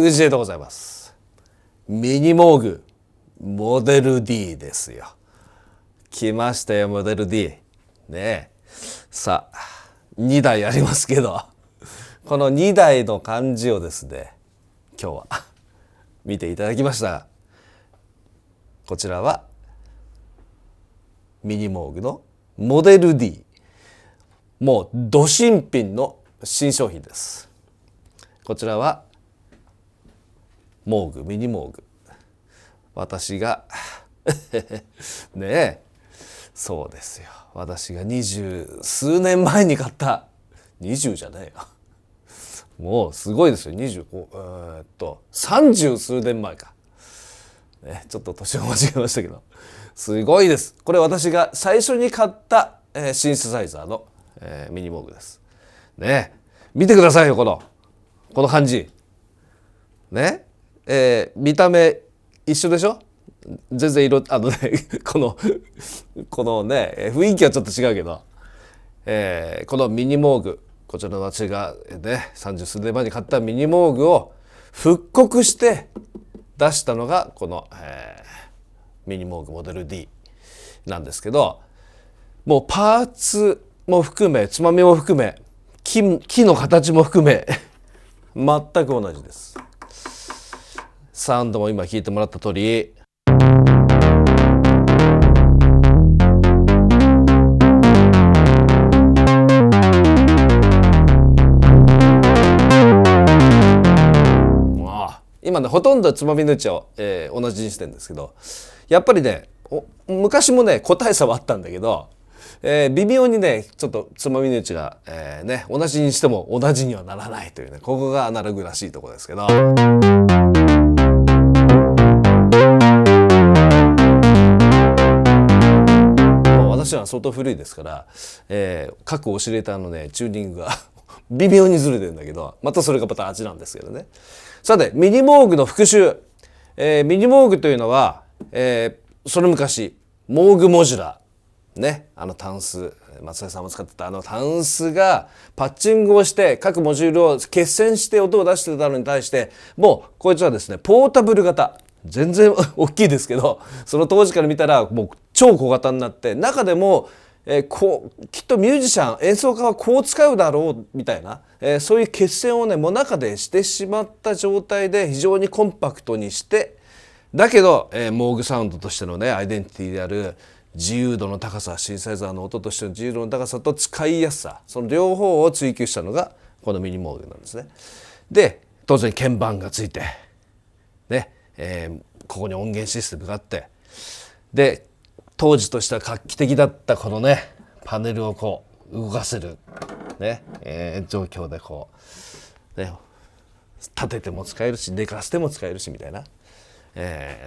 MGJ でございます。ミニモーグモデル D ですよ。来ましたよ、モデル D ねえ。さあ2台ありますけど、この2台の感じをですね、今日は見ていただきました。こちらはミニモーグのモデル D、 もうド新品の新商品です。こちらはモーグ、ミニモーグ、私がねえ、そうですよ、私が20数年前に買った、20じゃないよ、もうすごいですよ、30数年前か、ね、ちょっと年を間違えましたけど、すごいです。これ私が最初に買った、シンセサイザーの、ミニモーグですね。見てくださいよ、この感じね。見た目一緒でしょ。全然色このね雰囲気はちょっと違うけど、このミニモーグ、こちらの私がね30数年前に買ったミニモーグを復刻して出したのがこの、ミニモーグモデル D なんですけど、もうパーツも含め、つまみも含め、木の形も含め全く同じです。サウンドも今聞いてもらった通り、今ねほとんどつまみの位置を、同じにしてるんですけど、やっぱりね昔もね個体差はあったんだけど、微妙にねちょっとつまみの位置が、同じにしても同じにはならないというね、ここがアナログらしいところですけど、私は相当古いですから、各オシレーターのねチューニングが微妙にずれてるんだけど、またそれがまた味なんですけどね。さてミニモーグの復習、ミニモーグというのは、その昔モーグモジュラーね、タンス、松井さんも使ってたタンスがパッチングをして各モジュールを決線して音を出してたのに対して、もうこいつはですねポータブル型、全然大きいですけど、その当時から見たらもう超小型になって、中でも、きっとミュージシャン演奏家はこう使うだろうみたいな、そういう決線をねもう中でしてしまった状態で非常にコンパクトにして、だけど、モーグサウンドとしてのねアイデンティティである自由度の高さ、シンセサイザーの音としての自由度の高さと使いやすさ、その両方を追求したのがこのミニモーグなんですね。で当然鍵盤がついてね、ここに音源システムがあって、で当時としては画期的だったこのねパネルをこう動かせるね、状況でこうね立てても使えるし寝かせても使えるしみたいな、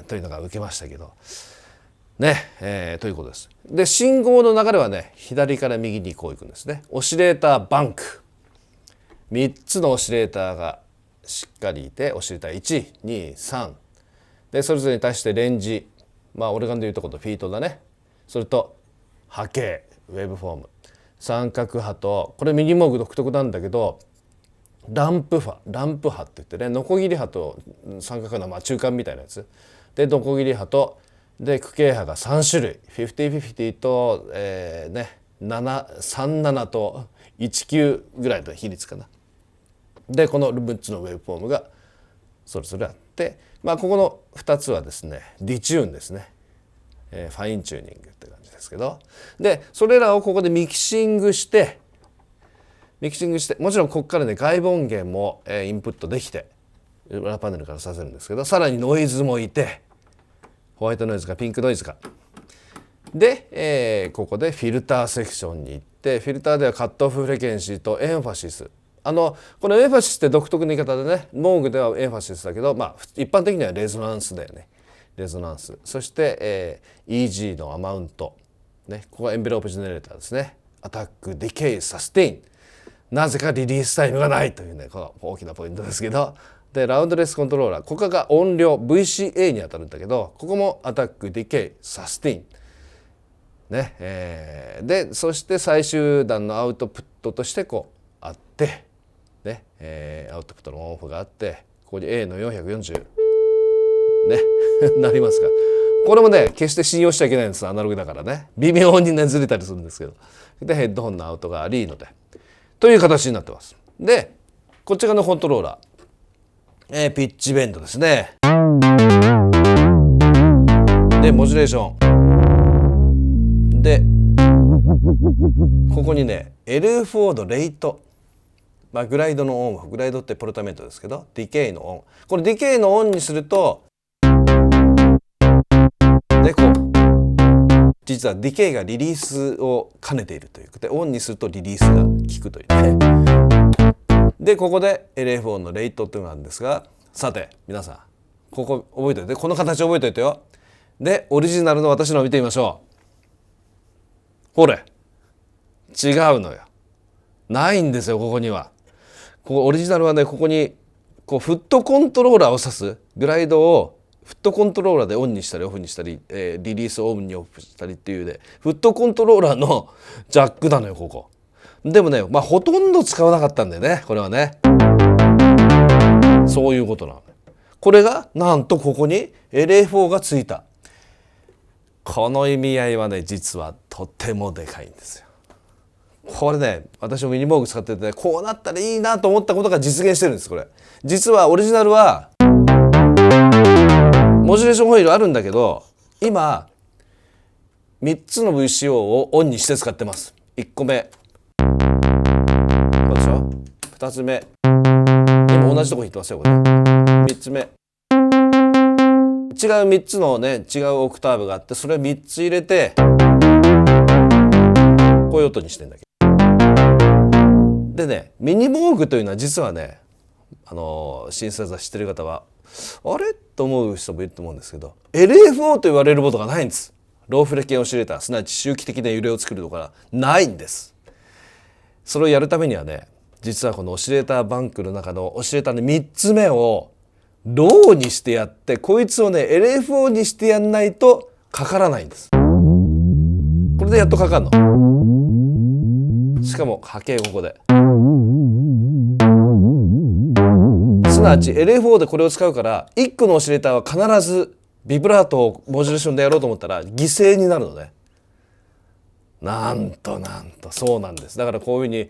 というのが受けましたけどね、ということです。で信号の流れはね左から右にこういくんですね。オシレーターバンク、3つのオシレーターがしっかりいて、オシレーター1、2、3でそれぞれに対してレンジ、オルガンでいうところフィートだね、それと波形ウェーブフォーム、三角波と、これミニモーグ独特なんだけどランプ波って言ってね、ノコギリ波と三角波の中間みたいなやつで、ノコギリ波とで区形波が3種類、50-50と、37と19ぐらいの比率かな。でこの6つのウェーブフォームがそれぞれあって、ここの2つはですねディチューンですね、ファインチューニングって感じですけど、でそれらをここでミキシングして、もちろんここからね外部音源も、インプットできて裏パネルからさせるんですけど、さらにノイズもいて、ホワイトノイズかピンクノイズかで、ここでフィルターセクションに行って、フィルターではカットオフフレケンシーとエンファシス、このエンファシスって独特な言い方でね、モーグではエンファシスだけど、一般的にはレゾナンスだよね。レゾナンス、そして、EG のアマウント、ね、ここはエンベロープジェネレーターですね。アタック、ディケイ、サステイン、なぜかリリースタイムがないというね、この大きなポイントですけど、でラウンドレスコントローラー、ここが音量 VCA に当たるんだけど、ここもアタック、ディケイ、サステインね、でそして最終段のアウトプットとしてこうあってね、アウトプットのオンオフがあって、ここに A の440ねなりますから、これもね決して信用しちゃいけないんです。アナログだからね、微妙にねずれたりするんですけど、でヘッドホンのアウトがありのでという形になってます。でこっち側のコントローラー、ピッチベンドですね。でモジュレーションでここにね LF4 のレイト、グライドのオンオフ、グライドってポルタメントですけど、ディケイのオン、これディケイのオンにするとでこう実はディケイがリリースを兼ねているということで、オンにするとリリースが効くというね。でここで LF4 のレイトっていうのがあるんですが、さて皆さんここ覚えておいて、この形覚えておいてよ。でオリジナルの私のを見てみましょう。ほれ違うのよ、ないんですよ。ここにはここオリジナルはね、ここにこうフットコントローラーを指すグライドをフットコントローラーでオンにしたりオフにしたり、リリースをオンにオフしたりっていうね、フットコントローラーのジャックなのよここ。でもねほとんど使わなかったんだよね、これはね。そういうことなの。これがなんとここに LA4 がついた。この意味合いはね実はとてもでかいんですよ。これね私もミニモーグ使ってて、ね、こうなったらいいなと思ったことが実現してるんです。これ実はオリジナルはモジュレーションホイールあるんだけど、今3つの VCO をオンにして使ってます。1個目こうでしょ、2つ目今同じとこ弾いてますよこれ。3つ目違う3つのね違うオクターブがあって、それを3つ入れてこういう音にしてんだけど。でねミニモーグというのは実はねシンセサイザー知ってる方はあれと思う人もいると思うんですけど、 LFO と言われることがないんです。ローフレケンオシレーター、すなわち周期的な揺れを作るとかないんです。それをやるためにはね、実はこのオシレーターバンクの中のオシレーターの3つ目をローにしてやって、こいつをね LFO にしてやんないとかからないんです。これでやっとかかるの。しかも波形ここで、すなわち LFO でこれを使うから、1個のオシレーターは必ずビブラートをモジュレーションでやろうと思ったら犠牲になるのね。なんとそうなんです。だからこういうふうに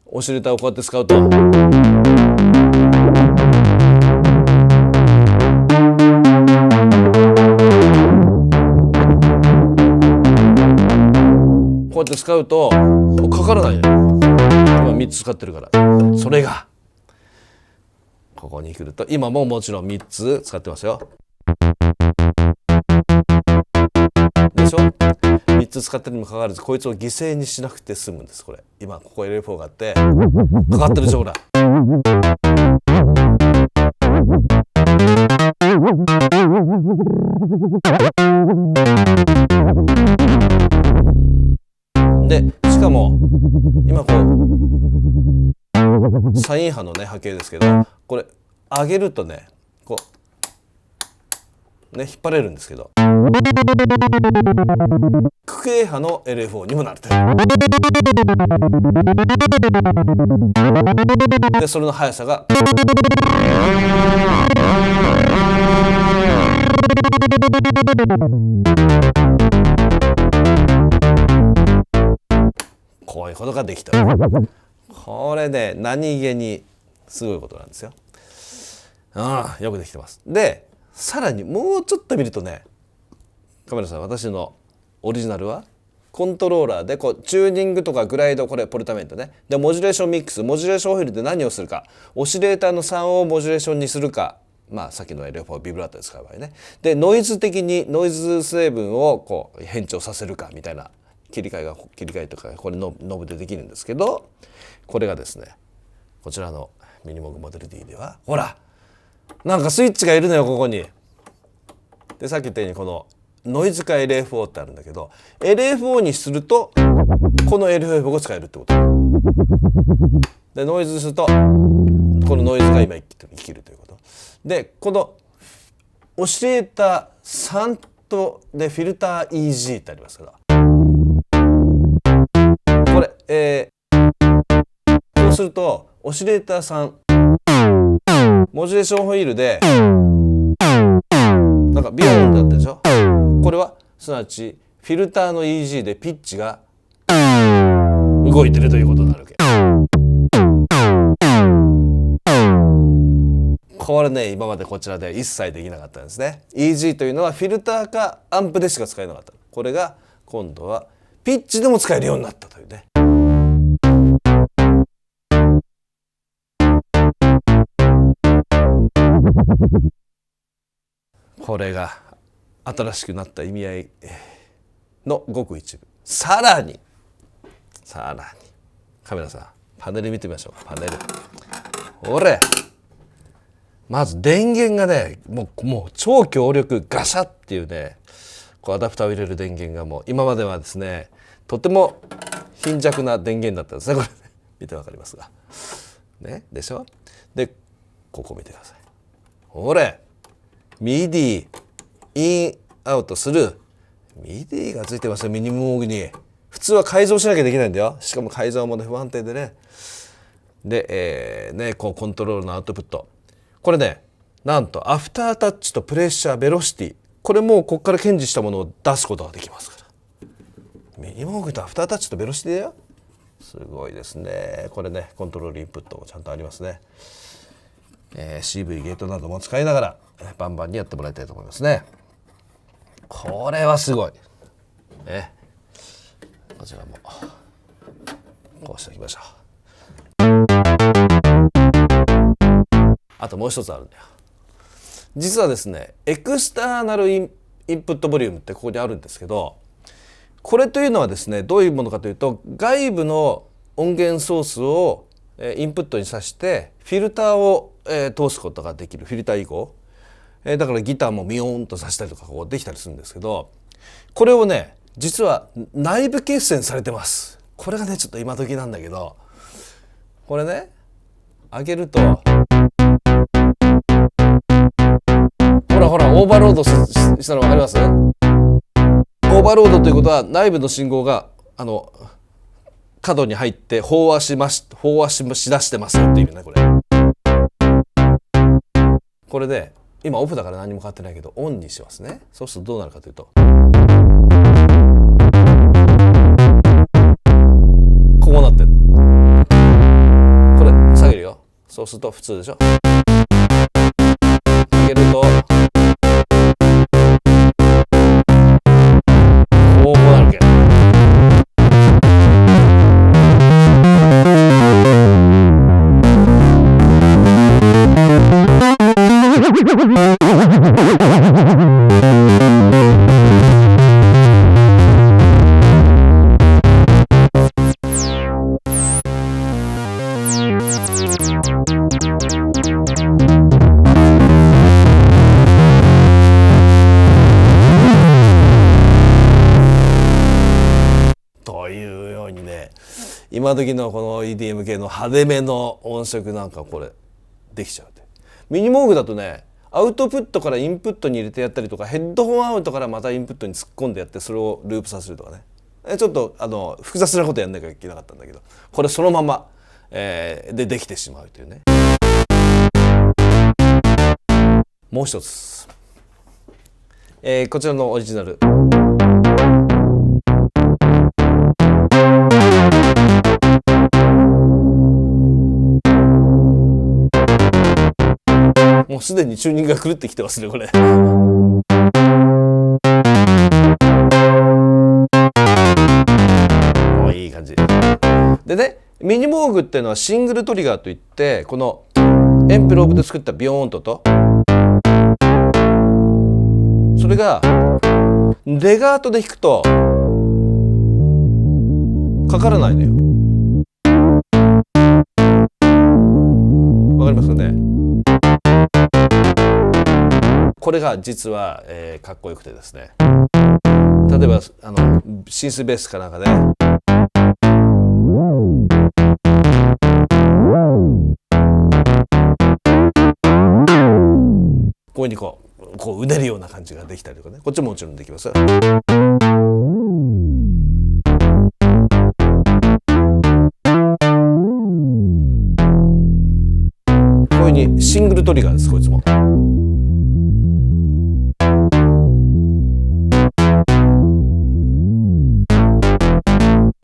オシレーターをこうやって使うとこうやって使うとかからないね。今3つ使ってるから。それがここに来ると、今ももちろん3つ使ってますよ。でしょ、3つ使ってるにもかかわらずこいつを犠牲にしなくて済むんです。これ今ここ LF4 があってかかってるでしょほら。でしかも今こうサイン波のね波形ですけど、これ上げるとねこうね引っ張れるんですけど、区形波の LFO にもなるという。でそれの速さがこういうことができた。これね何気にすごいことなんですよ。よくできてます。でさらにもうちょっと見るとね、カメラさん、私のオリジナルはコントローラーでこうチューニングとかグライド、これポルタメントね。でモジュレーションミックス、モジュレーションオイルで何をするか、オシレーターの3をモジュレーションにするか、さっきの LF4 をビブラートで使う場合ね。でノイズ的にノイズ成分をこう変調させるかみたいな切り替えとか、これノブでできるんですけど、これがですねこちらのミニモーグモデル D ではほらなんかスイッチがいるのよここに。でさっき言ったようにこのノイズか LFO ってあるんだけど、 LFO にするとこの LFO が使えるってことで、ノイズするとこのノイズが今生きるということで、このオシレーター3とでフィルター EG ってありますから、これ、こうするとオシレーター3モジュレーションホイールでなんかビヨーンってなってるでしょ。これはすなわちフィルターの EG でピッチが動いてるということになるわけ。これね、今までこちらでは一切できなかったんですね。 EG というのはフィルターかアンプでしか使えなかった。これが今度はピッチでも使えるようになったというね。これが新しくなった意味合いのごく一部。さらにカメラさん、パネル見てみましょう。パネル、ほれ、まず電源がね、もう超強力ガシャっていうね、こうアダプターを入れる電源がもう今まではですね、とても貧弱な電源だったんですね。これね、見てわかりますがね、でしょ。でここ見てください。ほれ、ミディインアウトするミディがついてますよ、ミニモーグに。普通は改造しなきゃできないんだよ。しかも改造もね、不安定でね。で、こうコントロールのアウトプット、これね、なんとアフタータッチとプレッシャー、ベロシティ、これもここから検知したものを出すことができますから。ミニモーグとアフタータッチとベロシティだよ。すごいですね。これね、コントロールインプットもちゃんとありますね。CV ゲートなども使いながらバンバンにやってもらいたいと思いますね。これはすごいね。こちらもこうしておきましょう。あともう一つあるんだよ。実はですね、エクスターナルインプットボリュームってここにあるんですけど、これというのはですね、どういうものかというと、外部の音源ソースをインプットに挿してフィルターを通すことができるフィルター移行、だからギターもミヨーンとさせたりとかこうできたりするんですけど、これをね、実は内部決戦されてます。これがね、ちょっと今時なんだけど、これね、上げるとほらオーバーロードしたの分かります？オーバーロードということは内部の信号が角に入って飽和しだしてますよっていう意味ね、これ。これで今オフだから何も変わってないけど、オンにしますね。そうするとどうなるかというと、こうなってんの。これ下げるよ。そうすると普通でしょ。上げるとこうなるわけ。というようにね、今時のこの EDM 系の派手めの音色なんかこれできちゃうって。ミニモーグだとね、アウトプットからインプットに入れてやったりとか、ヘッドホンアウトからまたインプットに突っ込んでやって、それをループさせるとかね、ちょっと複雑なことやんなきゃいけなかったんだけど、これそのまま、できてしまうというね。もう一つ、こちらのオリジナル。もうすでにチューニングが狂ってきてますね、これ。もういい感じでね。ミニモーグっていうのはシングルトリガーといって、このエンプローブで作ったビヨーンとそれがレガートで弾くとかからないのよ。わかりますかね。これが実は、かっこよくてですね、例えばシンスベースかなんかで、こういうふうにこううねるような感じができたりとかね、こっちももちろんできます。こういうふうにシングルルトリガーです、こいつも。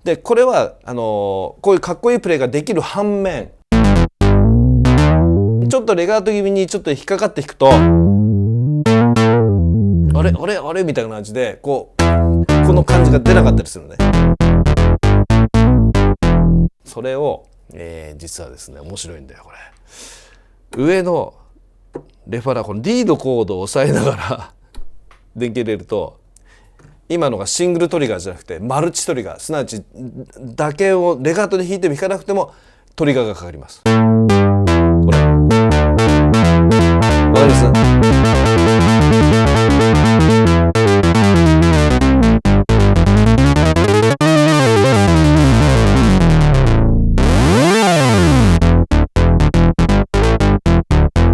でこれはこういうかっこいいプレーができる反面、ちょっとレガート気味にちょっと引っかかって引くと、あれあれあれみたいな感じでこの感じが出なかったりするのね。それを、実はですね面白いんだよこれ。上のレファラこの D のコードを押さえながら電源入れると、今のがシングルトリガーじゃなくてマルチトリガー、すなわち打鍵をレガートで弾いても弾かなくてもトリガーがかかります。これわかります？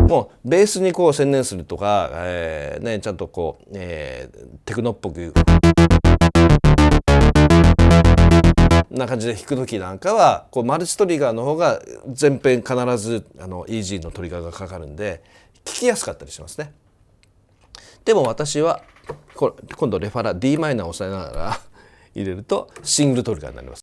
もうベースにこう専念するとか、ちゃんとこう、テクノっぽくな感じで弾く時なんかはこうマルチトリガーの方が前編必ずイージーのトリガーがかかるんで聴きやすかったりしますね。でも私は今度レファラ d マイナーを押さえながら入れるとシングルトリガーになります。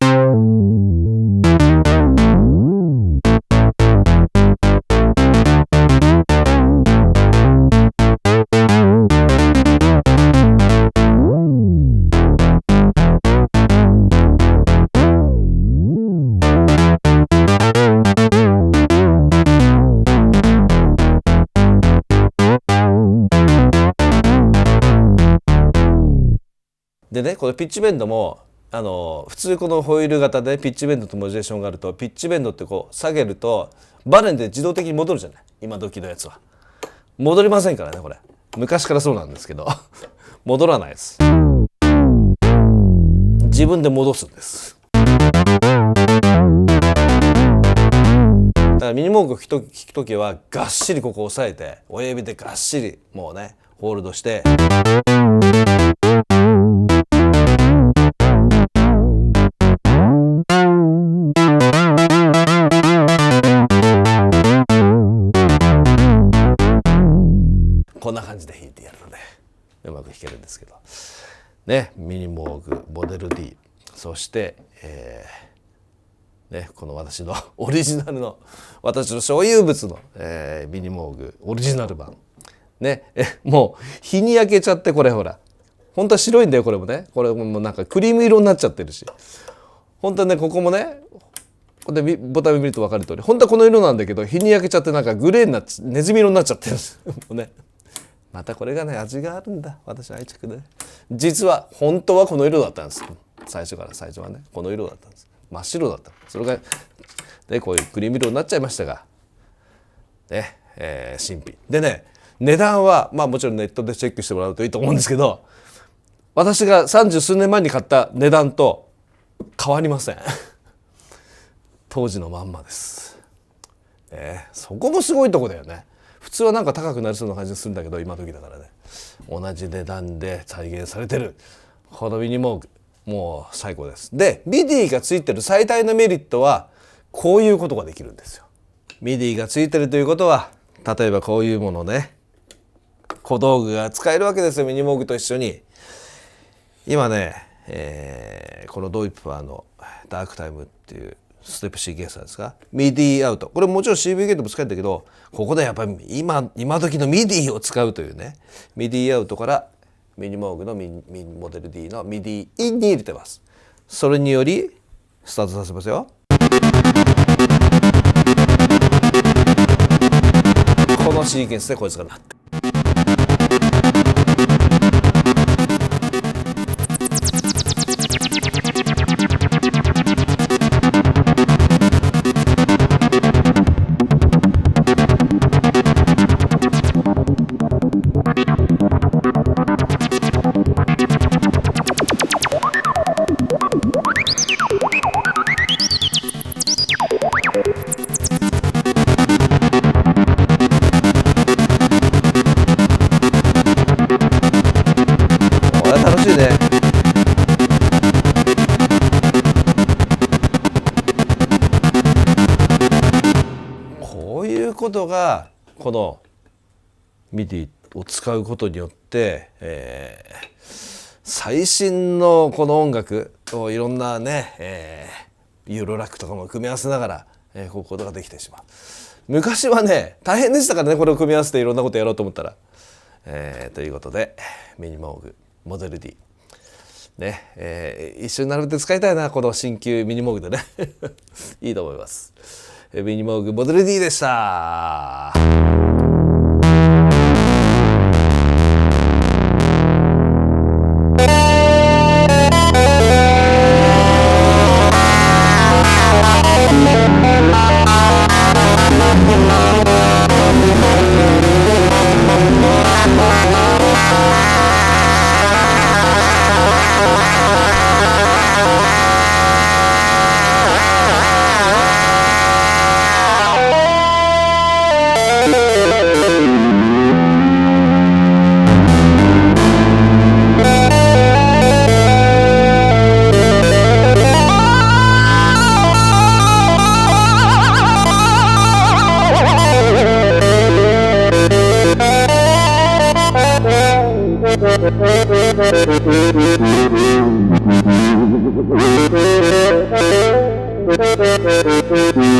でね、このピッチベンドも普通このホイール型でピッチベンドとモジュレーションがあると、ピッチベンドってこう下げるとバネで自動的に戻るじゃない、今時のやつは。戻りませんからね、これ昔からそうなんですけど戻らないです。自分で戻すんです。だからミニモーグを弾くときはがっしりここ押さえて、親指でがっしりもうねホールドして、こんな感じで弾いてやるのでうまく弾けるんですけどね。ミニモーグモデル D、 そして、この私のオリジナルの私の所有物の、ミニモーグオリジナル版ね、もう日に焼けちゃって、これほら本当は白いんだよ、これもね。これもなんかクリーム色になっちゃってるし、本当はねここもねでボタン見ると分かる通り本当はこの色なんだけど、日に焼けちゃってなんかグレーになっちゃネズミ色になっちゃってるんですもうね。またこれがね味があるんだ、私愛着で、ね。実は本当はこの色だったんです。最初はねこの色だったんです。真っ白だった。それがでこういうクリーム色になっちゃいましたがね、新品でね、値段はまあもちろんネットでチェックしてもらうといいと思うんですけど、私が30数年前に買った値段と変わりません当時のまんまです、そこもすごいとこだよね。普通はなんか高くなりそうな感じがするんだけど、今時だからね同じ値段で再現されてるこのミニモーグ、もう最高です。でミディがついてる最大のメリットはこういうことができるんですよ。ミディがついてるということは、例えばこういうものね、小道具が使えるわけですよ、ミニモーグと一緒に。今ね、このドイプワーのダークタイムっていうステップ C ケースですか、ミディアウト、これもちろん CV ゲートも使えるんだけど、ここでやっぱり今時のミディを使うというね、ミディアウトからミニモーグのモデル D のミディインに入れてます。それによりスタートさせますよ。このシーケンスでこいつが鳴って、楽しいね。こういうことがこのミディを使うことによって、最新のこの音楽をいろんなね、ユーロラックとかも組み合わせながら、こうことができてしまう。昔はね大変でしたからね、これを組み合わせていろんなことやろうと思ったら。ということでミニモーグモデル D ね、一緒に並べて使いたいな、この新旧ミニモーグでねいいと思います。ミニモーグモデル D でした。Thank you.